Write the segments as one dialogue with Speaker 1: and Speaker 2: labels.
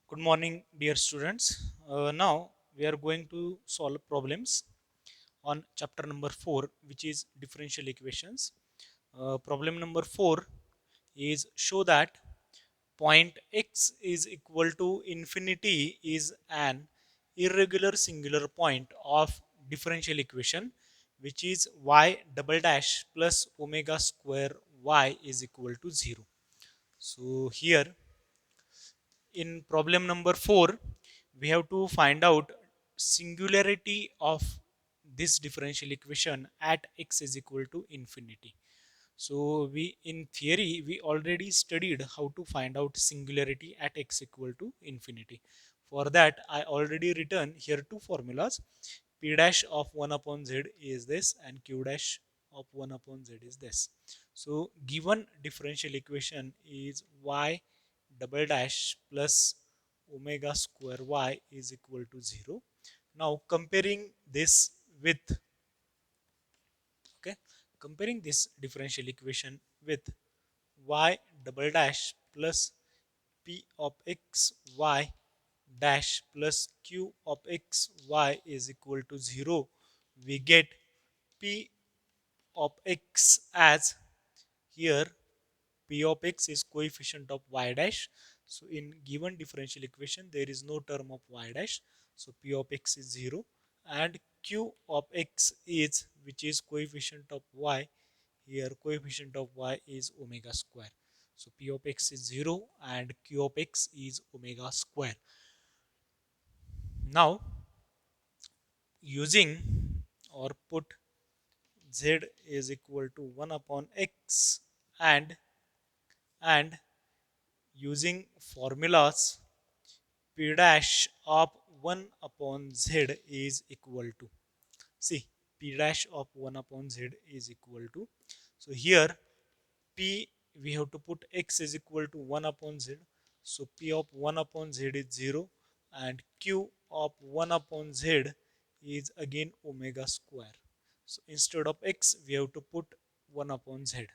Speaker 1: Good morning, dear students. Now we are going to solve problems on chapter number 4, which is differential equations. Problem number 4 is show that point x is equal to infinity is an irregular singular point of differential equation, which is y double dash plus omega square y is equal to 0. So here in problem number 4 we have to find out singularity of this differential equation at x is equal to infinity. So we in theory we already studied how to find out singularity at x equal to infinity. For that I already written here two formulas. P dash of 1 upon z is this and q dash of 1 upon z is this. So given differential equation is y double dash plus omega square y is equal to 0. Now comparing this with, okay, comparing this differential equation with y double dash plus p of x y dash plus q of x y is equal to 0, we get p of x as here p of x is coefficient of y dash. So in given differential equation there is no term of y dash, so p of x is 0, and q of x is, which is coefficient of y, here coefficient of y is omega square. So p of x is 0 and q of x is omega square. Now using or put z is equal to 1 upon x and using formulas p dash of 1 upon z is equal to, see, p dash of 1 upon z is equal to, so here p we have to put x is equal to 1 upon z, so p of 1 upon z is 0 and q of 1 upon z is again omega square. So instead of x we have to put 1 upon z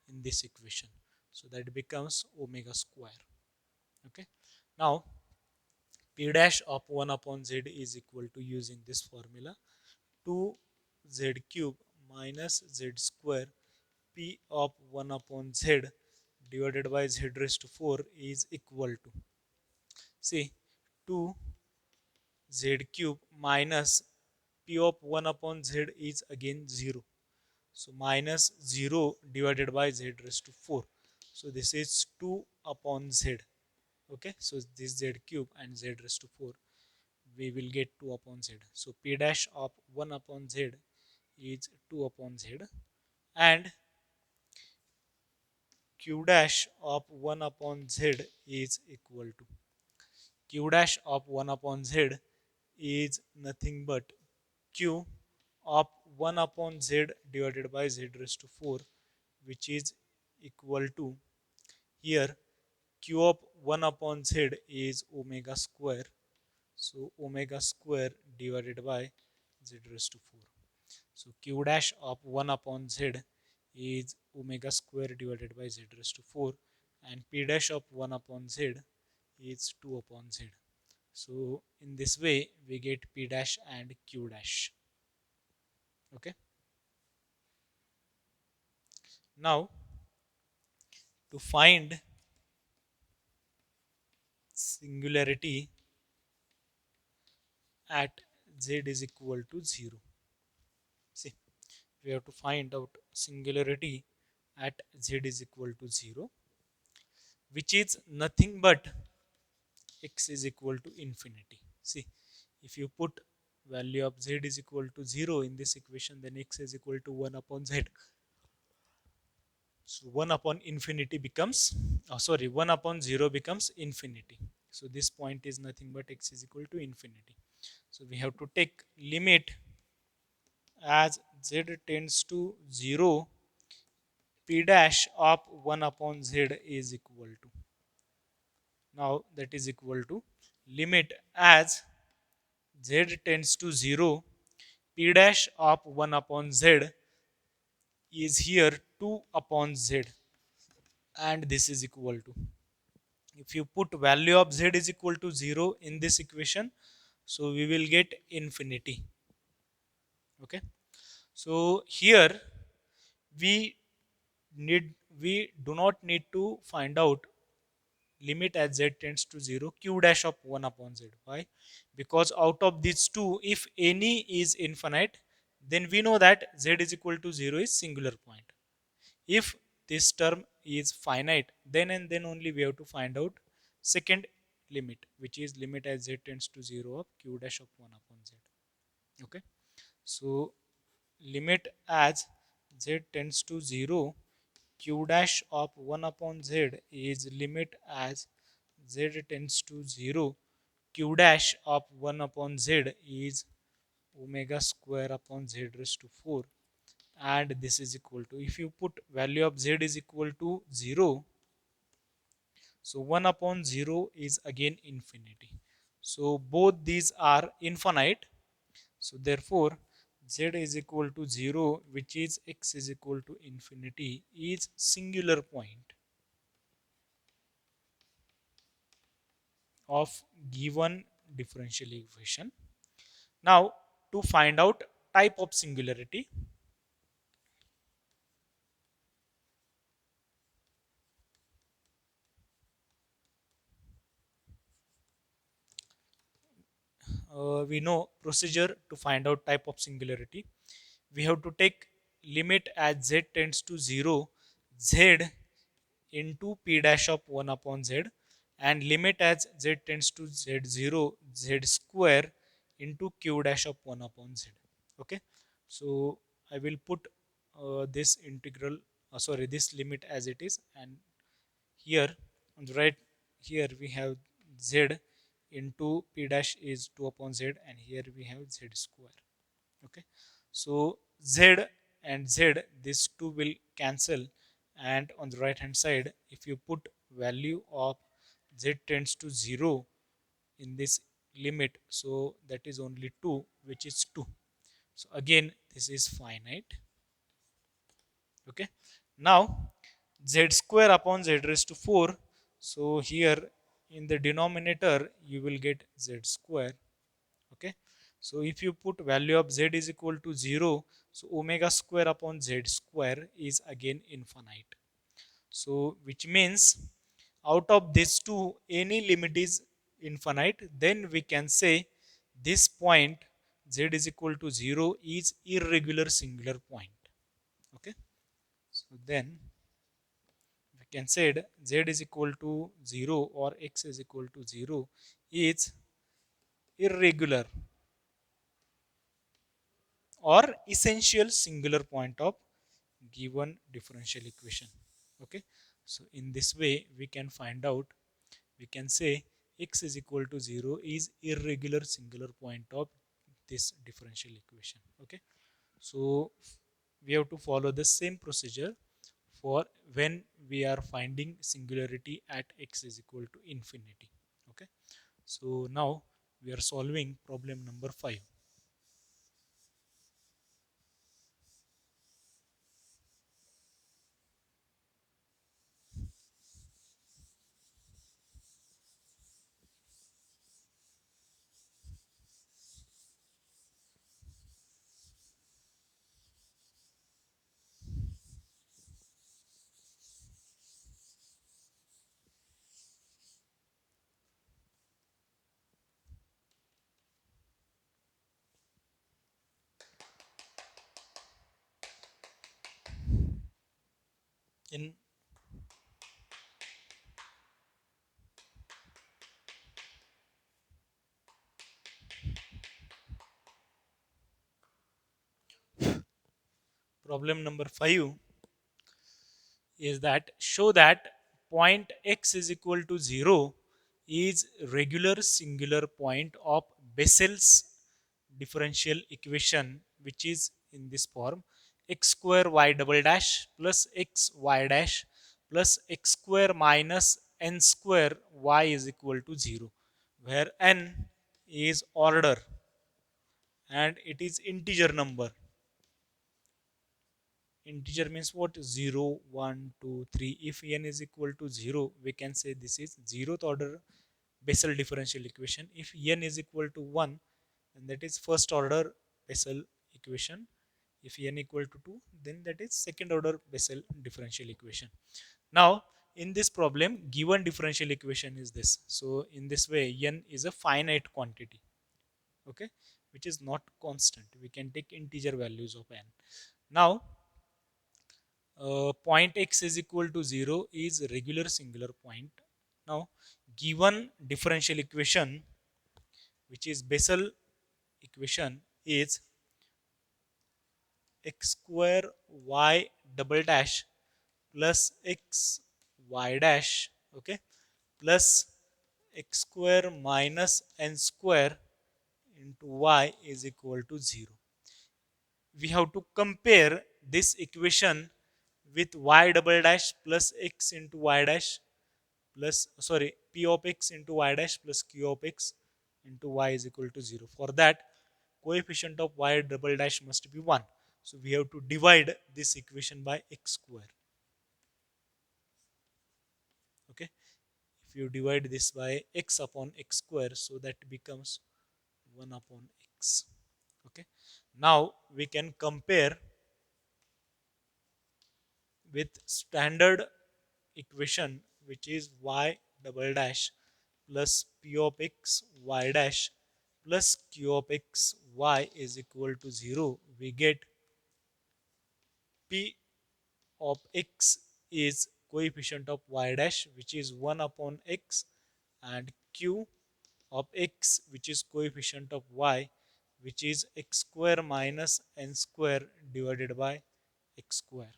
Speaker 1: in this equation, so that becomes omega square. Okay, now p dash of 1 upon z is equal to, using this formula, 2z cube minus z square p of 1 upon z divided by z raised to 4 is equal to, see, 2z cube minus p of 1 upon z is again 0, so minus 0 divided by z raised to 4, so this is 2 upon z. Okay, so this z cube and z raised to 4, we will get 2 upon z. So p dash of 1 upon z is 2 upon z and q dash of 1 upon z is equal to, q dash of 1 upon z is nothing but q of 1 upon z divided by z raised to 4, which is equal to, here q of 1 upon z is omega square, so omega square divided by z raised to 4. So q dash of 1 upon z is omega square divided by z raised to 4 and p dash of 1 upon z is 2 upon z. So in this way we get p dash and q dash. Okay. Now to find singularity at z is equal to 0. See, we have to find out singularity at z is equal to 0, which is nothing but x is equal to infinity. See, if you put value of z is equal to 0 in this equation, then x is equal to 1 upon z. So 1 upon infinity becomes, oh sorry, 1 upon 0 becomes infinity. So this point is nothing but x is equal to infinity. So we have to take limit as z tends to 0, p dash of 1 upon z is equal to, now that is equal to limit as z tends to 0, p dash of 1 upon z is here 2 upon z, and this is equal to, if you put value of z is equal to 0 in this equation, so we will get infinity. Okay, so here we need we do not need to find out limit as z tends to 0 q dash of 1 upon z. Why? Because out of these two, if any is infinite, then we know that z is equal to 0 is singular point. If this term is finite, then and then only we have to find out second limit, which is limit as z tends to 0 of q dash of 1 upon z. Okay, so limit as z tends to 0 q dash of 1 upon z is limit as z tends to 0 q dash of 1 upon z is omega square upon z raised to 4, and this is equal to, if you put value of z is equal to 0, so 1 upon 0 is again infinity. So both these are infinite. So therefore z is equal to 0, which is x is equal to infinity, is singular point of given differential equation. Now to find out type of singularity, we know procedure to find out type of singularity. We have to take limit as z tends to 0 z into p dash of 1 upon z, and limit as z tends to z0 z square into q dash of 1 upon z. Okay, so I will put this integral, sorry, this limit as it is, and here on the right, here we have z into p dash is 2 upon z, and here we have z square. Okay, so z and z, these two will cancel, and on the right hand side, if you put value of z tends to 0 in this limit, so that is only 2, which is 2. So again this is finite. Okay, now z square upon z raised to 4, so here in the denominator you will get z square. Okay, so if you put value of z is equal to 0, so omega square upon z square is again infinite. So which means out of these two, any limit is infinite, then we can say this point z is equal to 0 is irregular singular point. Okay, so then we can say z is equal to 0 or x is equal to 0 is irregular or essential singular point of given differential equation. Okay, so in this way we can find out, we can say x is equal to 0 is irregular singular point of this differential equation. Okay, so we have to follow the same procedure for when we are finding singularity at x is equal to infinity. Okay, so now we are solving problem number 5. In problem number 5 is that show that point x is equal to 0 is regular singular point of Bessel's differential equation, which is in this form: x square y double dash plus x y dash plus x square minus n square y is equal to 0, where n is order and it is integer number. integer means what? 0, 1, 2, 3. If n is equal to 0, we can say this is zeroth order Bessel differential equation. If n is equal to 1, then that is first order Bessel equation. If n equal to 2, then that is second order Bessel differential equation. Now, in this problem, given differential equation is this. So, in this way, n is a finite quantity, okay, which is not constant. We can take integer values of n. Now, point x is equal to 0 is regular singular point. Now, given differential equation, which is Bessel equation, is x square y double dash plus x y dash, okay, plus x square minus n square into y is equal to 0. We have to compare this equation with y double dash plus x into y dash plus, sorry, p of x into y dash plus q of x into y is equal to 0. For that, coefficient of y double dash must be 1. So we have to divide this equation by x square. Okay, if you divide this by x upon x square, so that becomes 1 upon x. Okay, now we can compare with standard equation, which is y double dash plus p of x y dash plus q of x y is equal to 0. We get p of x is coefficient of y dash, which is 1 upon x, and q of x, which is coefficient of y, which is x square minus n square divided by x square.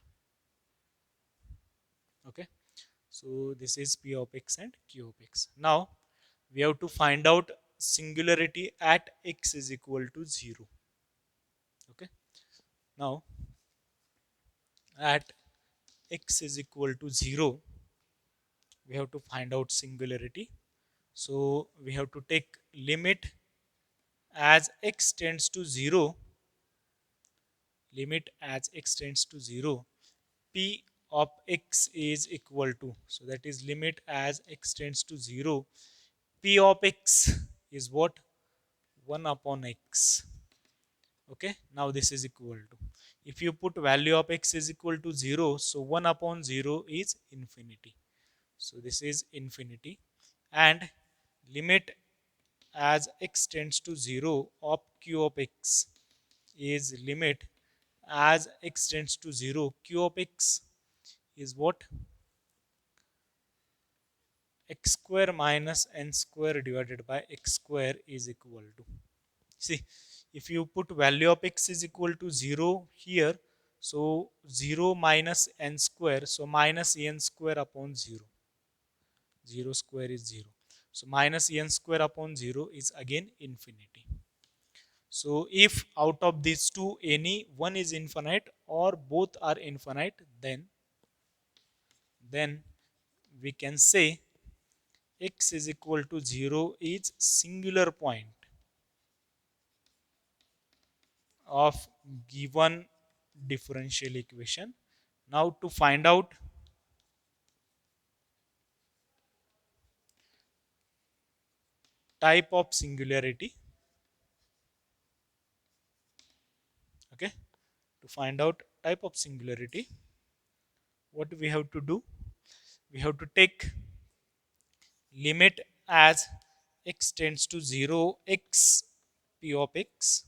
Speaker 1: Okay, so this is p of x and q of x. Now we have to find out singularity at x is equal to 0. Okay, now at x is equal to 0, we have to find out singularity. So we have to take limit as x tends to 0, limit as x tends to 0, p of x is equal to, so that is limit as x tends to 0, p of x is what? 1 upon x. Okay, now this is equal to, if you put value of x is equal to 0, so 1 upon 0 is infinity. So this is infinity, and limit as x tends to 0 of q of x is limit as x tends to 0, q of x is what? X square minus n square divided by x square is equal to, see, if you put value of x is equal to 0 here, so 0 minus n square, so minus n square upon 0, 0 square is 0, so minus n square upon 0 is again infinity. So if out of these two any one is infinite or both are infinite, then we can say x is equal to 0 is singular point of given differential equation. Now to find out type of singularity, okay, to find out type of singularity, what we have to do? We have to take limit as x tends to 0, x p of x,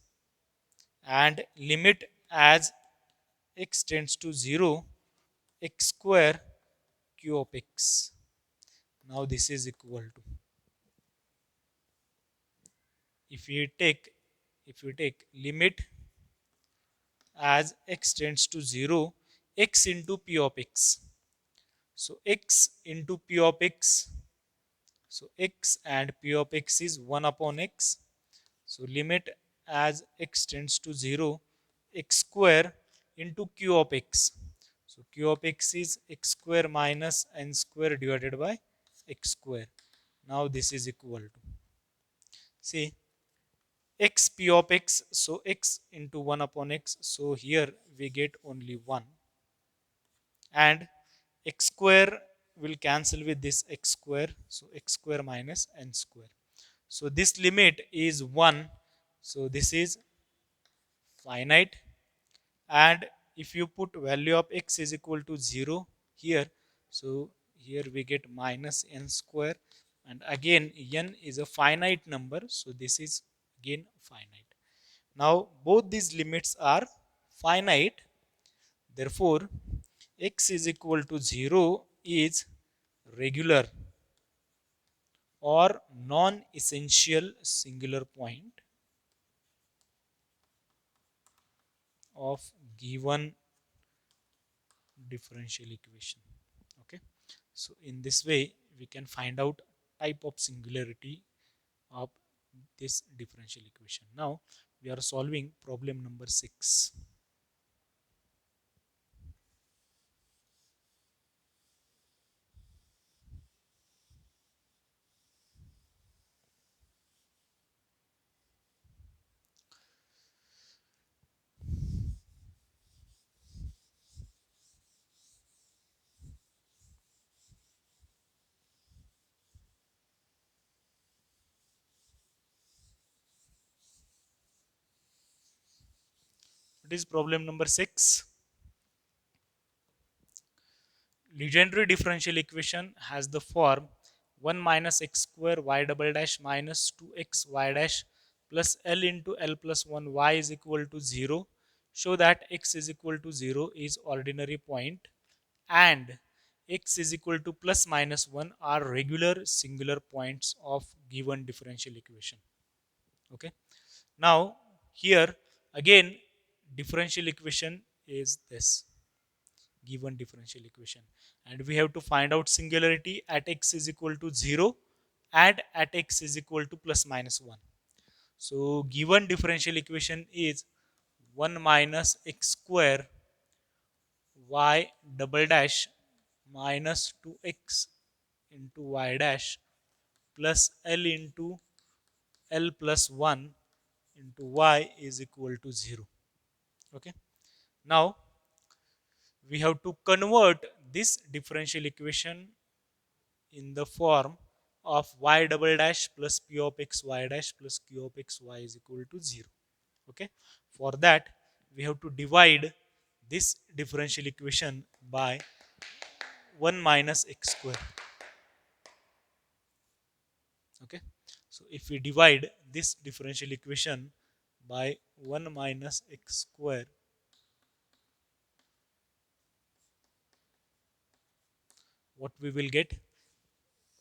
Speaker 1: and limit as x tends to 0, x square q of x. Now this is equal to, if you take limit as x tends to 0, x into p of x, so x into p of x, so x and p of x is 1 upon x, so limit as x tends to 0, x square into q of x, so q of x is x square minus n square divided by x square. Now this is equal to, see, x p of x, so x into 1 upon x, so here we get only 1. and x square will cancel with this x square, so x square minus n square. So this limit is 1, so this is finite. And if you put value of x is equal to 0 here, so here we get minus n square, and again n is a finite number, so this is again finite. Now both these limits are finite, therefore x is equal to 0 is regular or non-essential singular point of given differential equation. Okay, so in this way we can find out type of singularity of this differential equation. Now we are solving problem number 6. It is problem number 6. Legendary differential equation has the form 1 minus x square y double dash minus 2x y dash plus L into L plus 1 y is equal to 0. Show that x is equal to 0 is ordinary point and x is equal to plus minus 1 are regular singular points of given differential equation. Okay. Now here again differential equation is this given differential equation, and we have to find out singularity at x is equal to 0 and at x is equal to plus minus 1. So given differential equation is 1 minus x square y double dash minus 2x into y dash plus L into L plus 1 into y is equal to 0. Okay. Now we have to convert this differential equation in the form of y double dash plus p of x y dash plus q of x y is equal to 0. Okay. For that we have to divide this differential equation by 1 minus x square. Okay. So if we divide this differential equation by 1 minus x square, what we will get?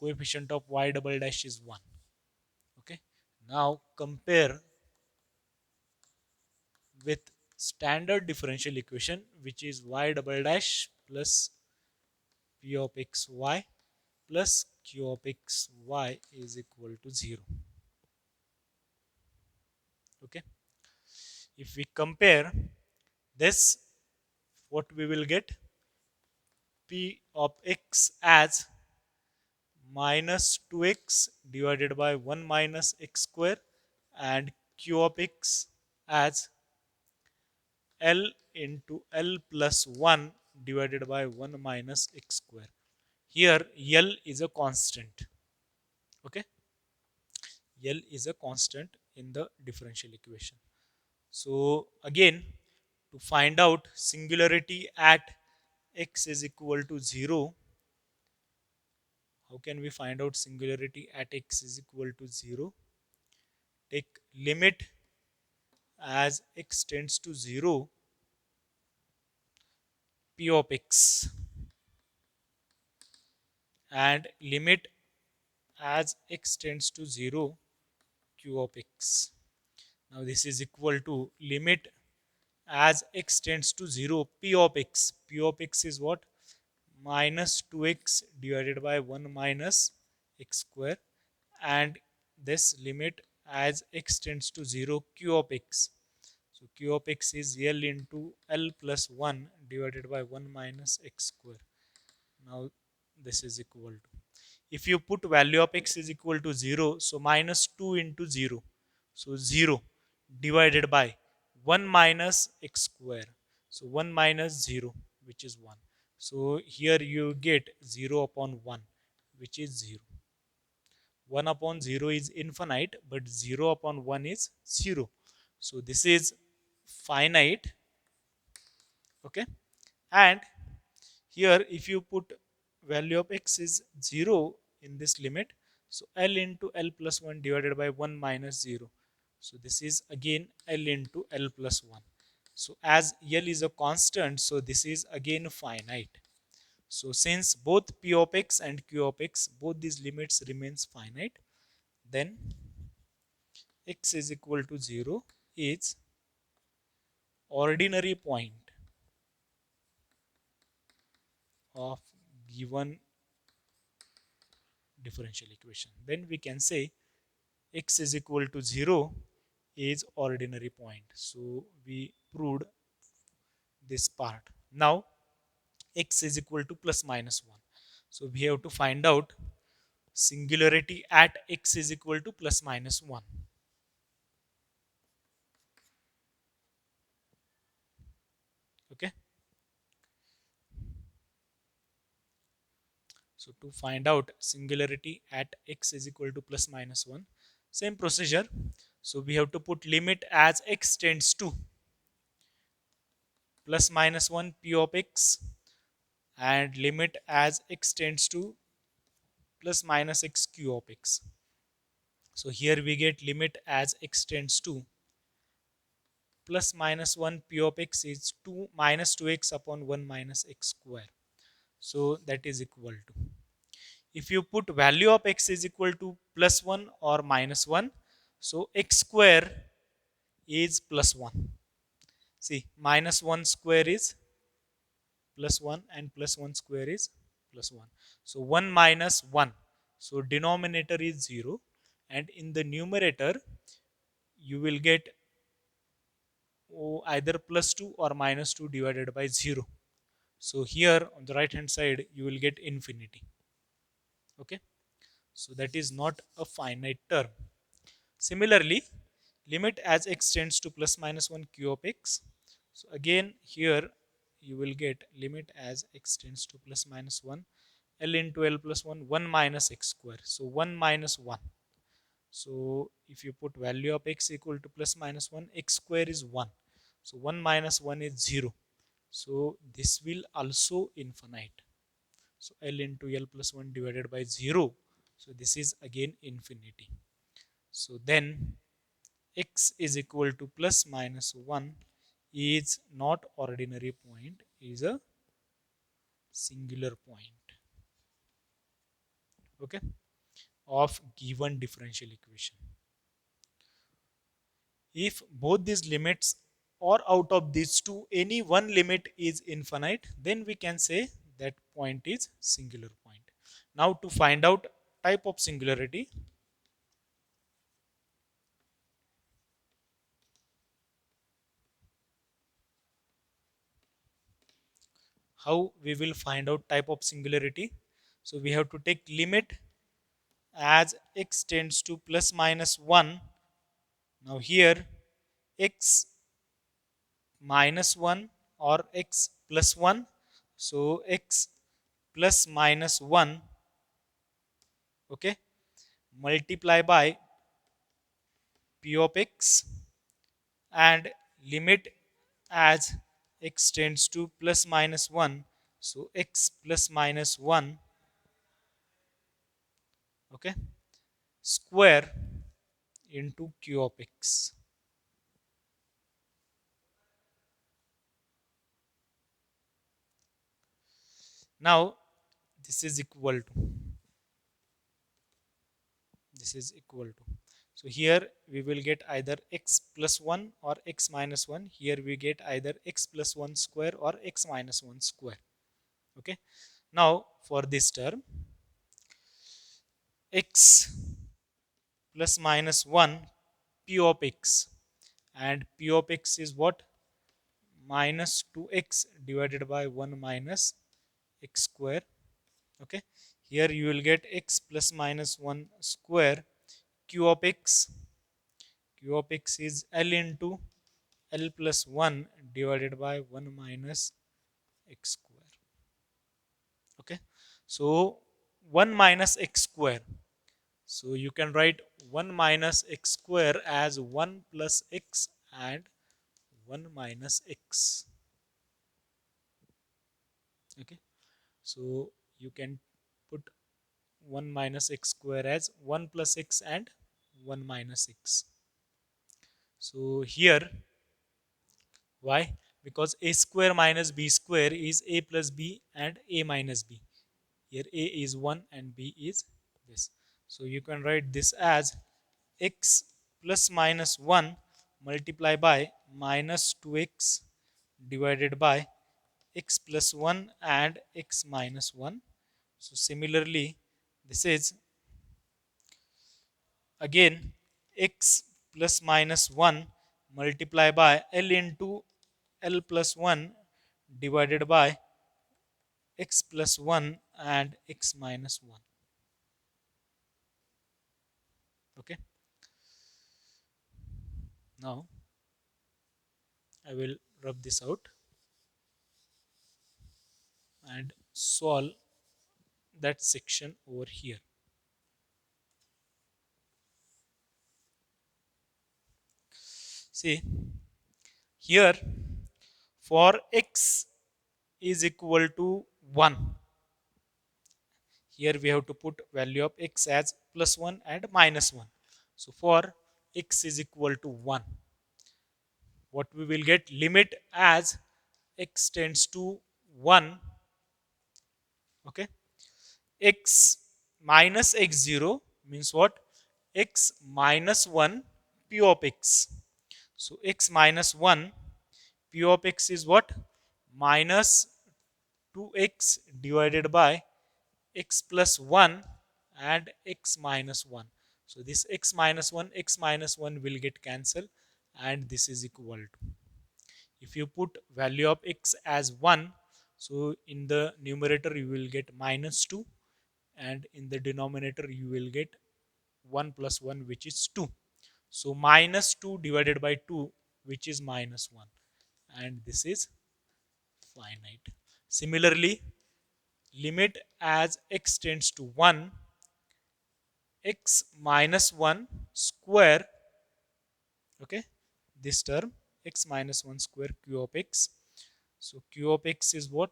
Speaker 1: Coefficient of y double dash is 1. Okay. Now compare with standard differential equation, which is y double dash plus p of x y plus q of x y is equal to 0. Okay. If we compare this, what we will get? P of x as minus 2x divided by 1 minus x square and q of x as L into L plus 1 divided by 1 minus x square. Here L is a constant. Okay. L is a constant in the differential equation. So again, to find out singularity at x is equal to 0, how can we find out singularity at x is equal to 0? Take limit as x tends to 0 p of x and limit as x tends to 0 q of x. Now this is equal to limit as x tends to 0 p of x. P of x is what? Minus 2x divided by 1 minus x square, and this limit as x tends to 0 q of x. So q of x is L into L plus 1 divided by 1 minus x square. Now this is equal to, if you put value of x is equal to 0, so minus 2 into 0, so 0 divided by 1 minus x square, so 1 minus 0, which is 1. So here you get 0 upon 1, which is 0. 1 upon 0 is infinite, but 0 upon 1 is 0. So this is finite. Okay. And here if you put value of x is 0 in this limit, so L into L plus 1 divided by 1 minus 0. So this is again L into L plus 1. So as L is a constant, so this is again finite. So since both P of x and Q of x, both these limits remains finite, then x is equal to 0 is ordinary point of given differential equation. Then we can say x is equal to 0 is ordinary point. So we proved this part. Now x is equal to plus minus 1. So we have to find out singularity at x is equal to plus minus 1. Okay. So to find out singularity at x is equal to plus minus 1, same procedure. So we have to put limit as x tends to plus minus 1 p of x and limit as x tends to plus minus x q of x. So here we get limit as x tends to plus minus 1 p of x is 2 minus 2x upon 1 minus x square. So that is equal to. If you put value of x is equal to plus 1 or minus 1, so x square is plus 1. See, minus 1 square is plus 1 and plus 1 square is plus 1. So 1 minus 1. So denominator is 0 and in the numerator you will get either plus 2 or minus 2 divided by 0. So here on the right hand side you will get infinity. Okay. So that is not a finite term. Similarly, limit as x tends to plus minus 1 q of x. So again here you will get limit as x tends to plus minus 1 L into L plus 1 1 minus x square. So 1 minus 1. So if you put value of x equal to plus minus 1, x square is 1. So 1 minus 1 is 0. So this will also infinite. So L into L plus 1 divided by 0. So this is again infinity. So then x is equal to plus minus 1 is not ordinary point, is a singular point. Okay, of given differential equation. If both these limits or out of these two any one limit is infinite, then we can say that point is singular point. Now to find out type of singularity, how we will find out type of singularity? So we have to take limit as x tends to plus minus 1. Now here x minus 1 or x plus 1. So x plus minus 1, okay, multiply by p of x and limit as x tends to plus minus 1. So x plus minus 1, okay, square into q of x. Now this is equal to, this is equal to. So here we will get either x plus 1 or x minus 1. Here we get either x plus 1 square or x minus 1 square. Okay. Now for this term, x plus minus 1 p of x, and p of x is what? Minus 2x divided by 1 minus x square. Okay. Here you will get x plus minus 1 square. Q of x, q of x is L into L plus 1 divided by 1 minus x square. So 1 minus x square. So you can write 1 minus x square as 1 plus x and 1 minus x. Okay. So you can put 1 minus x square as 1 plus x and 1 minus x. So here, why? Because a square minus b square is a plus b and a minus b. Here a is 1 and b is this. So you can write this as x plus minus 1 multiplied by minus 2x divided by x plus 1 and x minus 1. So similarly, this is again x plus minus 1 multiplied by L into L plus 1 divided by x plus 1 and x minus 1. Okay. Now I will rub this out and solve that section over here. See, here for x is equal to 1. Here we have to put value of x as plus 1 and minus 1. So for x is equal to 1, what we will get, limit as x tends to 1. Okay. X minus x0 means what? X minus 1 p of x. So x minus 1 p of x is what? Minus 2x divided by x plus 1 and x minus 1. So this x minus 1 will get cancelled and this is equal to. If you put value of x as 1, so in the numerator you will get minus 2 and in the denominator you will get 1 plus 1 which is 2. So minus 2 divided by 2 which is minus 1 and this is finite. Similarly, limit as x tends to 1, x minus 1 square, okay, this term x minus 1 square q of x. So q of x is what?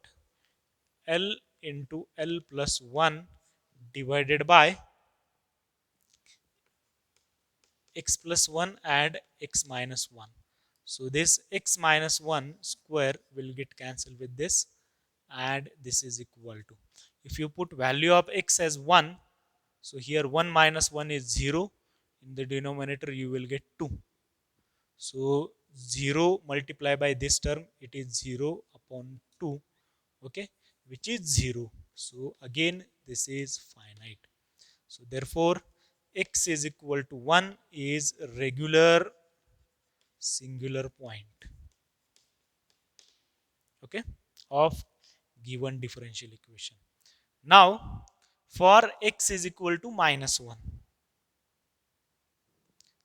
Speaker 1: L into L plus 1 divided by x plus 1 and x minus 1. So this x minus 1 square will get cancelled with this and this is equal to. If you put value of x as 1, so here 1 minus 1 is 0. In the denominator you will get 2. So 0 multiplied by this term, it is 0 upon 2, okay, which is 0. So again this is finite. So therefore x is equal to 1 is regular singular point, okay, of given differential equation. Now for x is equal to minus 1,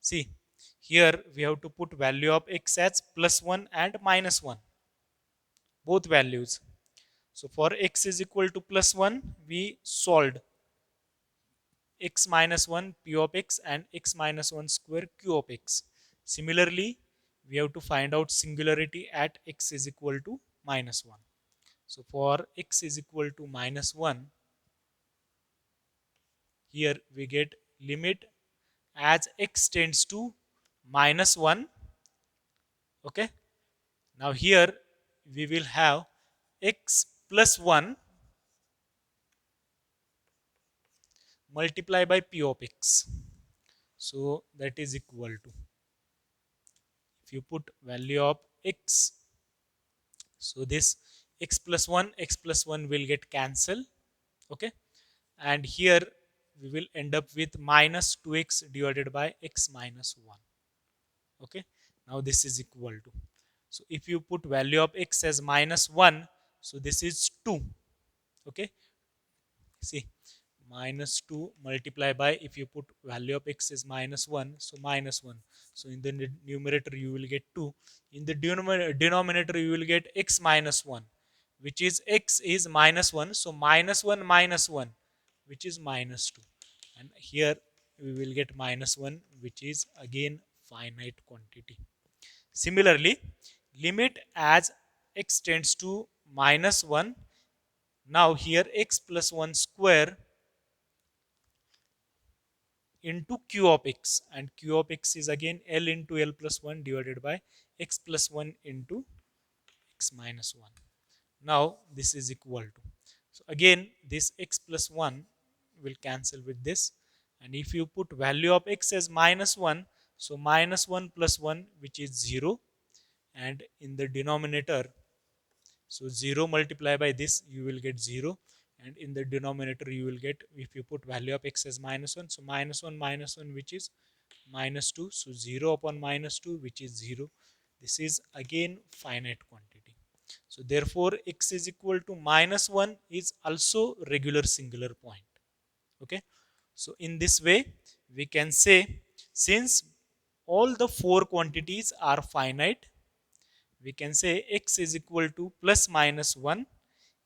Speaker 1: see here we have to put value of x as plus 1 and minus 1, both values. So for x is equal to plus 1, we solved x minus 1 p of x and x minus 1 square q of x. Similarly, we have to find out singularity at x is equal to minus 1. So for x is equal to minus 1, here we get limit as x tends to minus 1. Okay. Now here we will have x plus 1 multiply by p of x. So that is equal to, if you put value of x, so this x plus 1 will get cancelled. Okay. And here we will end up with minus 2x divided by x minus 1. Okay. Now this is equal to. So if you put value of x as minus 1, so this is 2. Okay. See, minus 2 multiply by, if you put value of x is minus 1, so minus 1. So in the numerator you will get 2. In the denominator you will get x minus 1, which is x is minus 1. So minus 1 minus 1, which is minus 2. And here we will get minus 1, which is again finite quantity. Similarly, limit as x tends to minus 1. Now here x plus 1 square into q of x, and q of x is again L into L plus 1 divided by x plus 1 into x minus 1. Now this is equal to, so again this x plus 1 will cancel with this, and if you put value of x as minus 1, so minus 1 plus 1, which is 0, and in the denominator, so 0 multiply by this, you will get 0, and in the denominator you will get, if you put value of x as minus 1, so minus 1 minus 1, which is minus 2, so 0 upon minus 2, which is 0. This is again finite quantity. So therefore x is equal to minus 1 is also regular singular point. Okay, so in this way we can say, since all the four quantities are finite, we can say x is equal to plus minus 1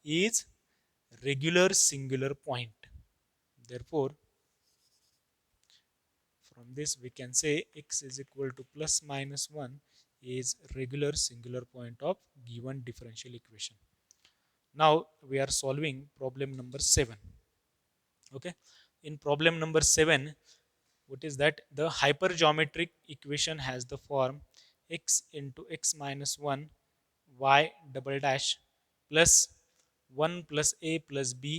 Speaker 1: is regular singular point. Therefore, from this we can say x is equal to plus minus 1 is regular singular point of given differential equation. Now we are solving problem number 7. Okay, in problem number 7, what is that? The hypergeometric equation has the form x into x minus 1 y double dash plus 1 plus a plus b